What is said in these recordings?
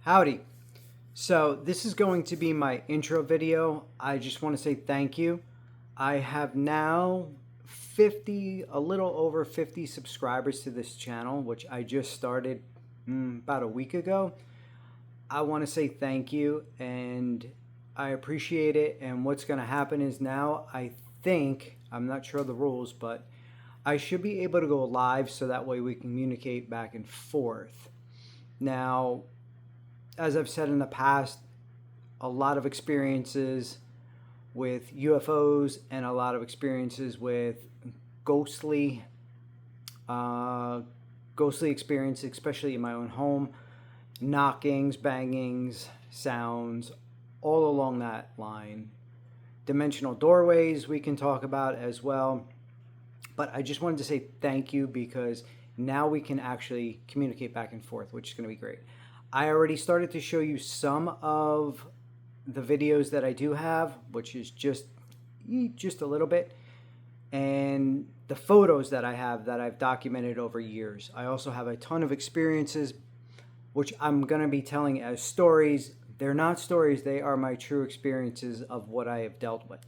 Howdy. So this is going to be my intro video. I just want to say thank you. I have now a little over 50 subscribers to this channel, which I just started about a week ago. I want to say thank you and I appreciate it. And what's going to happen is now I'm not sure of the rules, but I should be able to go live so that way we can communicate back and forth. Now, as I've said in the past, a lot of experiences with UFOs and a lot of experiences with ghostly experiences, especially in my own home, knockings, bangings, sounds, all along that line. Dimensional doorways we can talk about as well. But I just wanted to say thank you because now we can actually communicate back and forth, which is going to be great. I already started to show you some of the videos that I do have, which is just a little bit, and the photos that I have that I've documented over years. I also have a ton of experiences, which I'm going to be telling as stories. They're not stories, they are my true experiences of what I have dealt with.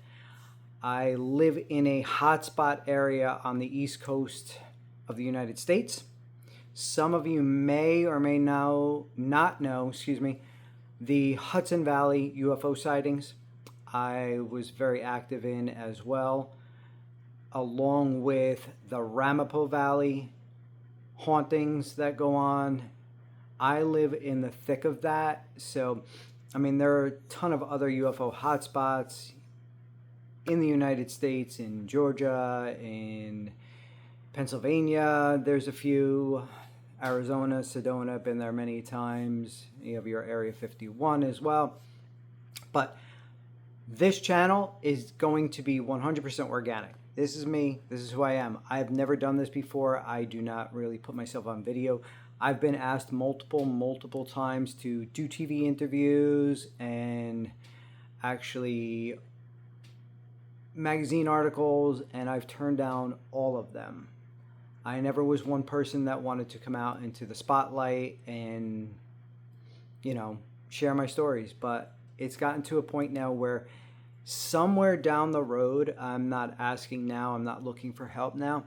I live in a hotspot area on the East Coast of the United States. Some of you may or may not know, the Hudson Valley UFO sightings. I was very active in as well, along with the Ramapo Valley hauntings that go on. I live in the thick of that. So, there are a ton of other UFO hotspots in the United States, in Georgia, in Pennsylvania. There's a few. Arizona, Sedona, been there many times. You have your Area 51 as well. But this channel is going to be 100% organic. This is me. This is who I am. I've never done this before. I do not really put myself on video. I've been asked multiple times to do TV interviews and actually magazine articles, and I've turned down all of them. I never was one person that wanted to come out into the spotlight and, share my stories. But it's gotten to a point now where somewhere down the road, I'm not asking now, I'm not looking for help now,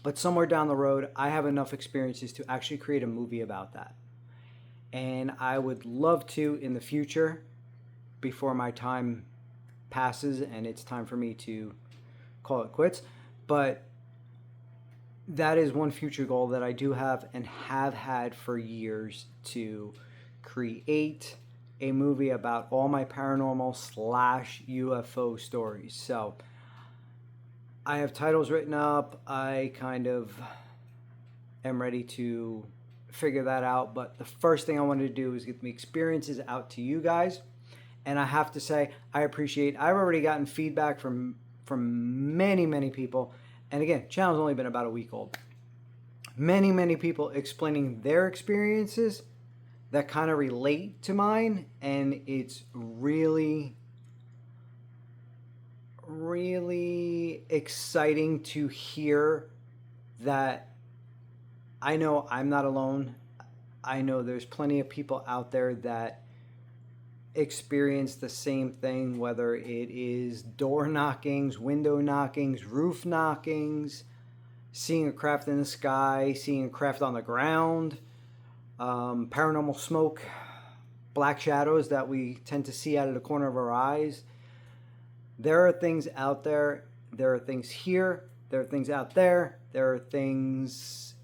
but somewhere down the road, I have enough experiences to actually create a movie about that. And I would love to in the future, before my time passes and it's time for me to call it quits. But that is one future goal that I do have and have had for years, to create a movie about all my paranormal / UFO stories. So I have titles written up. I kind of am ready to figure that out. But the first thing I wanted to do is get the experiences out to you guys. And I have to say, I've already gotten feedback from many people. And again, channel's only been about a week old. Many people explaining their experiences that kind of relate to mine. And it's really exciting to hear that I know I'm not alone. I know there's plenty of people out there that experience the same thing, whether it is door knockings, window knockings, roof knockings, seeing a craft in the sky, seeing a craft on the ground, paranormal smoke, black shadows that we tend to see out of the corner of our eyes. There are things out there. There are things here. There are things out there. There are things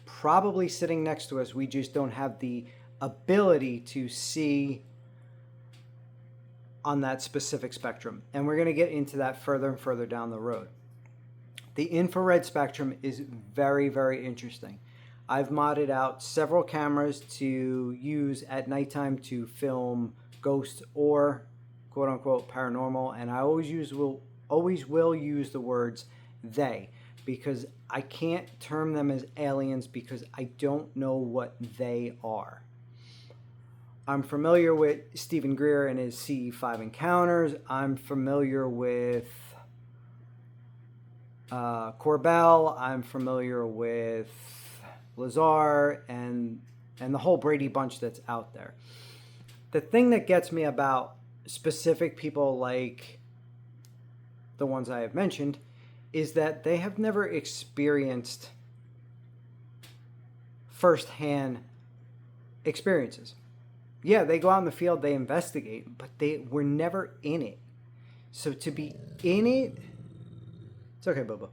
probably sitting next to us. We just don't have the ability to see on that specific spectrum. And we're going to get into that further and further down the road. The infrared spectrum is very interesting. I've modded out several cameras to use at nighttime to film ghosts or quote unquote paranormal. And I always will use the words they, because I can't term them as aliens because I don't know what they are. I'm familiar with Stephen Greer and his CE5 encounters. I'm familiar with Corbell. I'm familiar with Lazar and and the whole Brady Bunch that's out there. The thing that gets me about specific people like the ones I have mentioned is that they have never experienced firsthand experiences. Yeah, they go out in the field, they investigate, but they were never in it. So to be in it, it's okay, Bubba.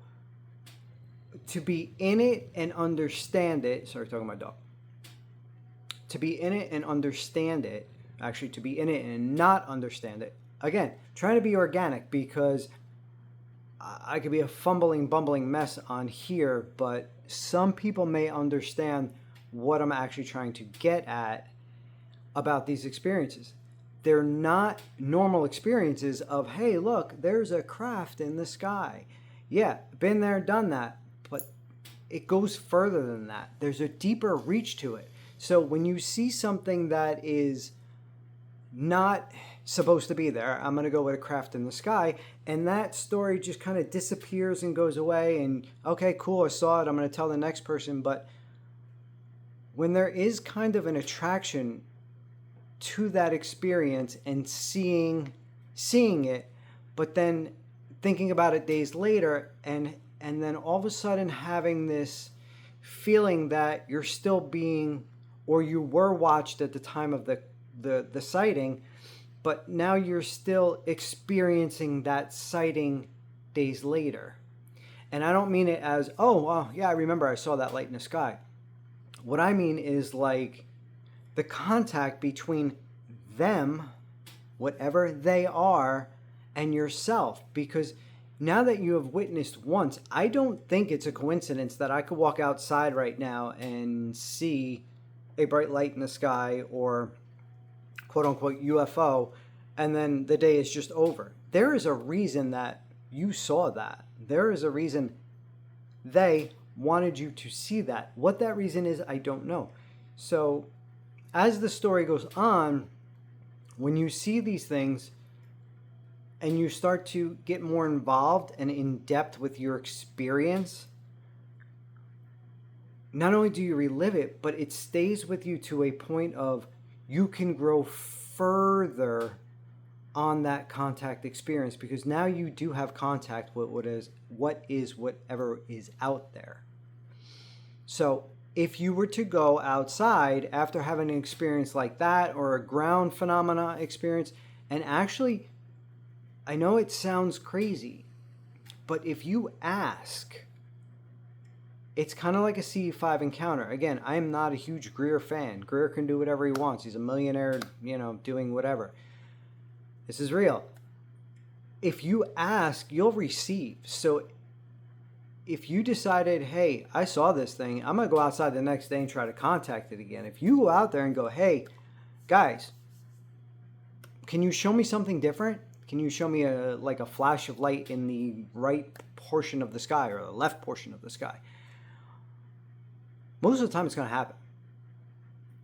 To be in it and understand it, sorry, talking to my dog. To be in it and understand it, actually to be in it and not understand it. Again, trying to be organic because I could be a fumbling, bumbling mess on here, but some people may understand what I'm actually trying to get at about these experiences. They're not normal experiences of, hey, look, there's a craft in the sky. Yeah, been there, done that, but it goes further than that. There's a deeper reach to it. So when you see something that is not supposed to be there, I'm going to go with a craft in the sky, and that story just kind of disappears and goes away, and okay, cool, I saw it, I'm going to tell the next person. But when there is kind of an attraction to that experience and seeing it, but then thinking about it days later, and then all of a sudden having this feeling that you're still being, or you were watched at the time of the sighting, but now you're still experiencing that sighting days later. And I don't mean it as, oh, well, yeah, I remember I saw that light in the sky. What I mean is like the contact between them, whatever they are, and yourself. Because now that you have witnessed once, I don't think it's a coincidence that I could walk outside right now and see a bright light in the sky or quote unquote UFO, and then the day is just over. There is a reason that you saw that. There is a reason they wanted you to see that. What that reason is, I don't know. So as the story goes on, when you see these things and you start to get more involved and in depth with your experience, not only do you relive it, but it stays with you to a point of you can grow further on that contact experience, because now you do have contact with whatever is out there. So if you were to go outside after having an experience like that, or a ground phenomena experience, and actually, I know it sounds crazy, but if you ask, it's kind of like a CE5 encounter. Again, I am not a huge Greer fan. Greer can do whatever he wants. He's a millionaire, doing whatever. This is real. If you ask, you'll receive. So if you decided, hey, I saw this thing, I'm going to go outside the next day and try to contact it again. If you go out there and go, hey, guys, can you show me something different? Can you show me a flash of light in the right portion of the sky or the left portion of the sky? Most of the time it's going to happen.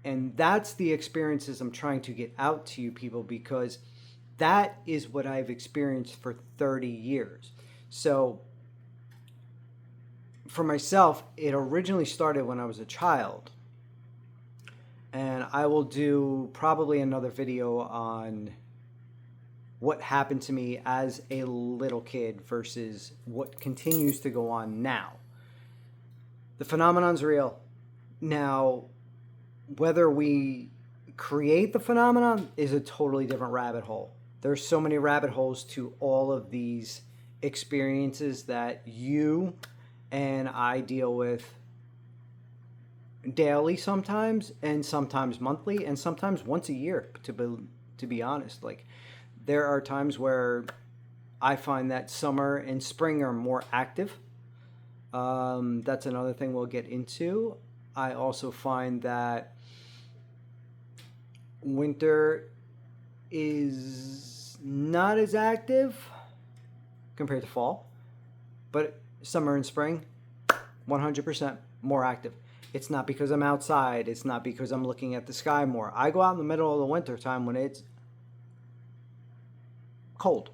And that's the experiences I'm trying to get out to you people, because that is what I've experienced for 30 years. So for myself, it originally started when I was a child. And I will do probably another video on what happened to me as a little kid versus what continues to go on now. The phenomenon's real. Now, whether we create the phenomenon is a totally different rabbit hole. There's so many rabbit holes to all of these experiences that you and I deal with daily sometimes, and sometimes monthly, and sometimes once a year, to be honest. Like, there are times where I find that summer and spring are more active. That's another thing we'll get into. I also find that winter is not as active compared to fall, but summer and spring, 100% more active. It's not because I'm outside. It's not because I'm looking at the sky more. I go out in the middle of the winter time when it's cold,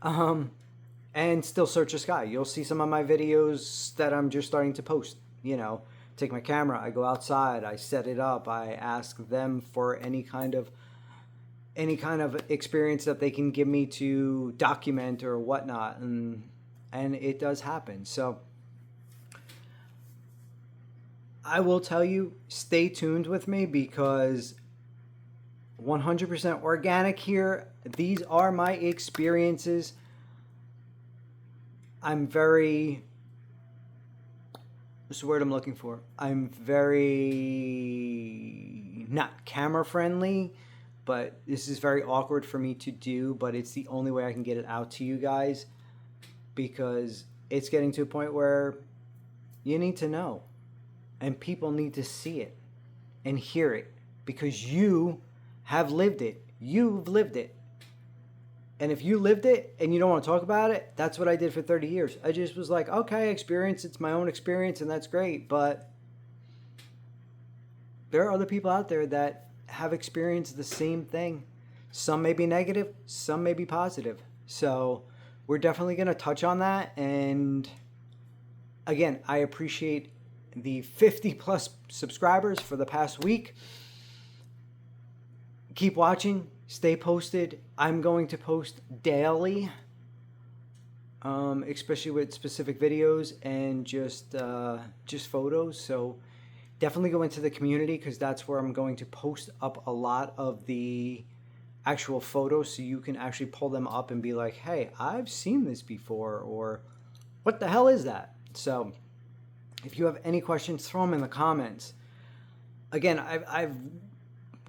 and still search the sky. You'll see some of my videos that I'm just starting to post, take my camera, I go outside, I set it up, I ask them for any kind of experience that they can give me to document or whatnot, and it does happen. So I will tell you, stay tuned with me, because 100% organic here. These are my experiences. I'm very, what's the word I'm looking for? I'm very not camera friendly, but this is very awkward for me to do, but it's the only way I can get it out to you guys, because it's getting to a point where you need to know, and people need to see it and hear it, because you have lived it. You've lived it. And if you lived it and you don't want to talk about it, that's what I did for 30 years. I just was like, okay, experience, it's my own experience, and that's great. But there are other people out there that have experienced the same thing. Some may be negative, some may be positive. So we're definitely going to touch on that. And again, I appreciate the 50 plus subscribers for the past week. Keep watching, stay posted. I'm going to post daily, especially with specific videos and just photos. So definitely go into the community, because that's where I'm going to post up a lot of the actual photos, so you can actually pull them up and be like, hey, I've seen this before, or what the hell is that? So if you have any questions, throw them in the comments. Again, I've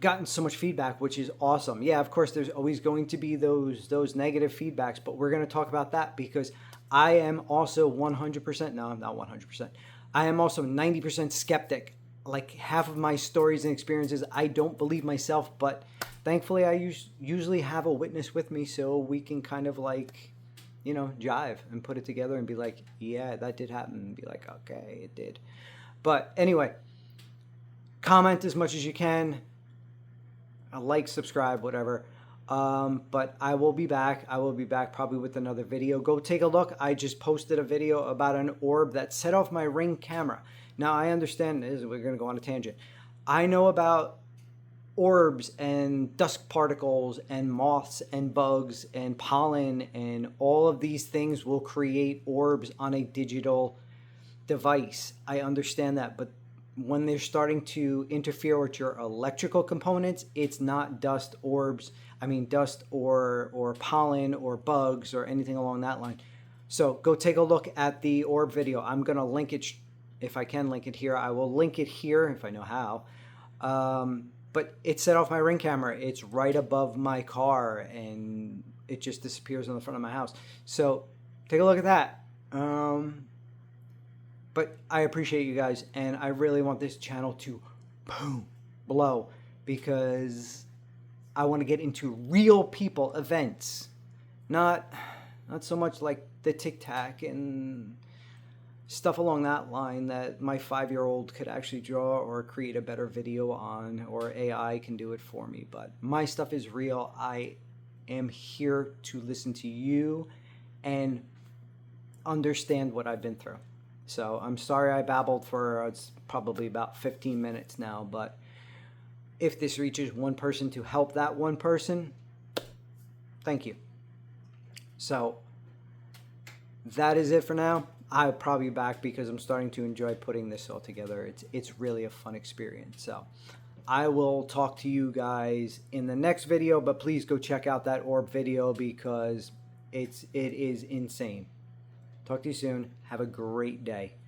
gotten so much feedback, which is awesome. Yeah, of course, there's always going to be those negative feedbacks, but we're going to talk about that, because I am also 100%, no, I'm not 100%. I am also 90% skeptic. Like, half of my stories and experiences, I don't believe myself, but thankfully I usually have a witness with me, so we can kind of like, you know, jive and put it together and be like, yeah, that did happen, and be like, okay, it did. But anyway, comment as much as you can. Like, subscribe, whatever. But I will be back. I will be back probably with another video. Go take a look. I just posted a video about an orb that set off my Ring camera. Now, I understand this. We're going to go on a tangent. I know about orbs and dust particles and moths and bugs and pollen, and all of these things will create orbs on a digital device. I understand that, but when they're starting to interfere with your electrical components, it's not dust orbs. I mean, dust or pollen or bugs or anything along that line. So go take a look at the orb video. I'm going to link it, if I can link it here. I will link it here if I know how. But it set off my Ring camera. It's right above my car, and it just disappears on the front of my house. So take a look at that. But I appreciate you guys, and I really want this channel to boom, blow, because I want to get into real people events, not so much like the Tic Tac and stuff along that line that my 5-year-old could actually draw or create a better video on, or AI can do it for me. But my stuff is real. I am here to listen to you and understand what I've been through. So I'm sorry I babbled for, it's probably about 15 minutes now, but if this reaches one person to help that one person, thank you. So that is it for now. I'll probably be back, because I'm starting to enjoy putting this all together. It's really a fun experience. So I will talk to you guys in the next video, but please go check out that orb video, because it is insane. Talk to you soon. Have a great day.